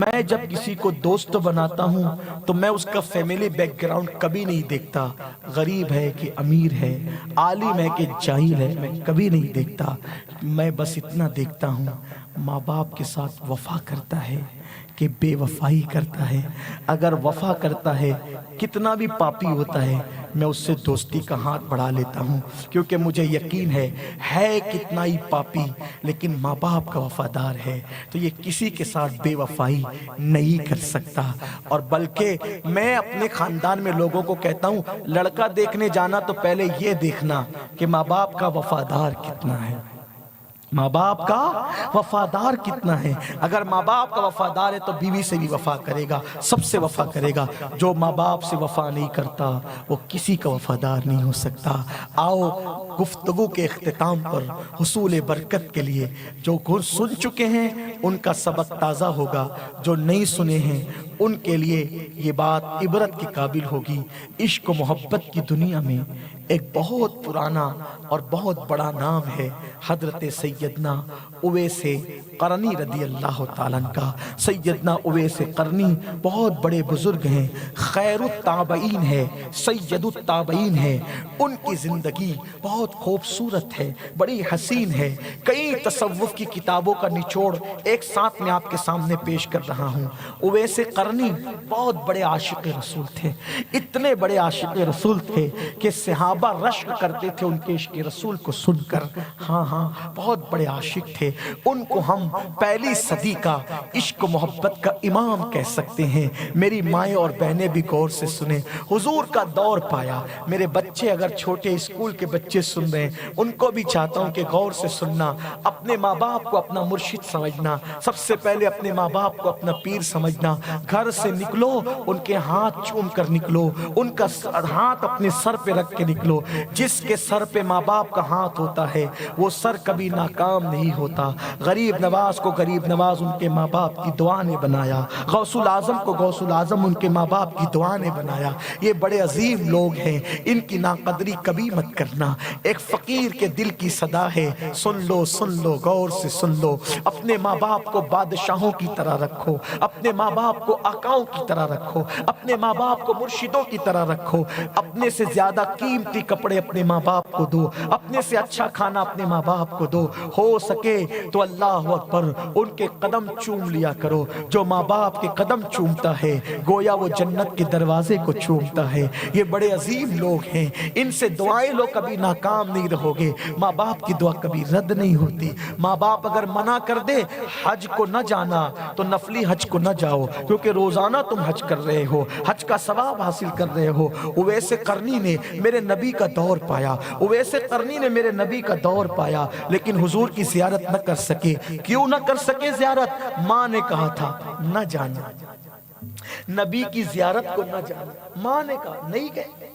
میں جب کسی کو دوست بناتا ہوں تو میں اس کا فیملی بیک گراؤنڈ کبھی نہیں دیکھتا، غریب ہے کہ امیر ہے، عالم ہے کہ جاہل ہے، میں کبھی نہیں دیکھتا۔ میں بس اتنا دیکھتا ہوں ماں باپ کے ساتھ وفا کرتا ہے کہ بے وفائی کرتا ہے۔ اگر وفا کرتا ہے کتنا بھی پاپی ہوتا ہے میں اس سے دوستی کا ہاتھ بڑھا لیتا ہوں، کیونکہ مجھے یقین ہے کتنا ہی پاپی لیکن ماں باپ کا وفادار ہے، تو یہ کسی کے ساتھ بے وفائی نہیں کر سکتا۔ اور بلکہ میں اپنے خاندان میں لوگوں کو کہتا ہوں لڑکا دیکھنے جانا تو پہلے یہ دیکھنا کہ ماں باپ کا وفادار کتنا ہے، ماں باپ کا وفادار کتنا ہے۔ اگر ماں باپ کا وفادار ہے تو بیوی سے بھی وفا کرے گا، سب سے وفا کرے گا۔ جو ماں باپ سے وفا نہیں کرتا وہ کسی کا وفادار نہیں ہو سکتا۔ آؤ گفتگو کے اختتام پر حصول برکت کے لیے جو سن چکے ہیں ان کا سبق تازہ ہوگا، جو نہیں سنے ہیں ان کے لیے یہ بات عبرت کے قابل ہوگی۔ عشق و محبت کی دنیا میں ایک بہت پرانا اور بہت بڑا نام ہے حضرت سیدنا اویس قرنی رضی اللہ تعالیٰ عنہ کا۔ سیدنا اویس قرنی بہت بڑے بزرگ ہیں، خیر التابعین ہے، سید التابعین ہے۔ ان کی زندگی بہت خوبصورت ہے، بڑی حسین ہے۔ کئی تصوف کی کتابوں کا نچوڑ ایک ساتھ میں آپ کے سامنے پیش کر رہا ہوں۔ اویس قرنی بہت بڑے عاشق رسول تھے، اتنے بڑے عاشق رسول تھے کہ صحابہ رشک کرتے تھے ان کے عشق رسول کو سن کر۔ ہاں بہت بڑے عاشق تھے، ان کو ہم پہلی صدی کا عشق و محبت کا امام کہہ سکتے ہیں۔ میری مائیں اور بہنیں بھی غور سے سنیں، حضور کا دور پایا۔ میرے بچے اگر چھوٹے اسکول کے بچے سن رہے ہیں ان کو بھی چاہتا ہوں کہ غور سے سننا، اپنے ماں باپ کو اپنا مرشد سمجھنا، سب سے پہلے اپنے ماں باپ کو اپنا پیر سمجھنا۔ گھر سے نکلو ان کے ہاتھ چوم کر نکلو، ان کا ہاتھ اپنے سر پہ رکھ کے نکلو۔ جس کے سر پہ ماں باپ کا ہاتھ ہوتا ہے وہ سر کبھی ناکام نہیں ہوتا۔ غریب نواز کو غریب نواز ان کے ماں باپ کی دعا نے بنایا، غوث العظم کو غوث العظم ان کے ماں باپ کی دعا نے بنایا۔ یہ بڑے عظیم لوگ ہیں، ان کی ناقدری کبھی مت کرنا۔ ایک فقیر کے دل کی صدا ہے، سن لو غور سے سن لو۔ اپنے ماں باپ کو بادشاہوں کی طرح رکھو، اپنے ماں باپ کو آقاؤں کی طرح رکھو، اپنے ماں باپ کو مرشدوں کی طرح رکھو۔ اپنے سے زیادہ قیمتی کپڑے اپنے ماں باپ کو دو، اپنے سے اچھا کھانا اپنے ماں باپ کو دو۔ ہو سکے تو اللہ اکبر ان کے قدم چوم لیا کرو۔ جو ماں باپ کے قدم چومتا ہے گویا وہ جنت کے دروازے کو چومتا ہے۔ یہ بڑے عظیم لوگ ہیں، ان سے دعائیں لو، کبھی ناکام نہیں رہو گے۔ ماں باپ کی دعا کبھی رد نہیں ہوتی۔ ماں باپ اگر منع کر دے حج کو نہ جانا تو نفلی حج کو نہ جاؤ، کیونکہ روزانہ تم حج کر رہے ہو، حج کا ثواب حاصل کر رہے ہو۔ اویس قرنی نے میرے نبی کا دور پایا، اویس قرنی نے میرے نبی کا دور پایا، لیکن حضور کی زیارت نہ کر سکے۔ کیوں نہ کر سکے زیارت؟ ماں نے کہا تھا نہ جانا، نبی کی زیارت کو نہ جانا، ماں نے کہا نہیں گئے۔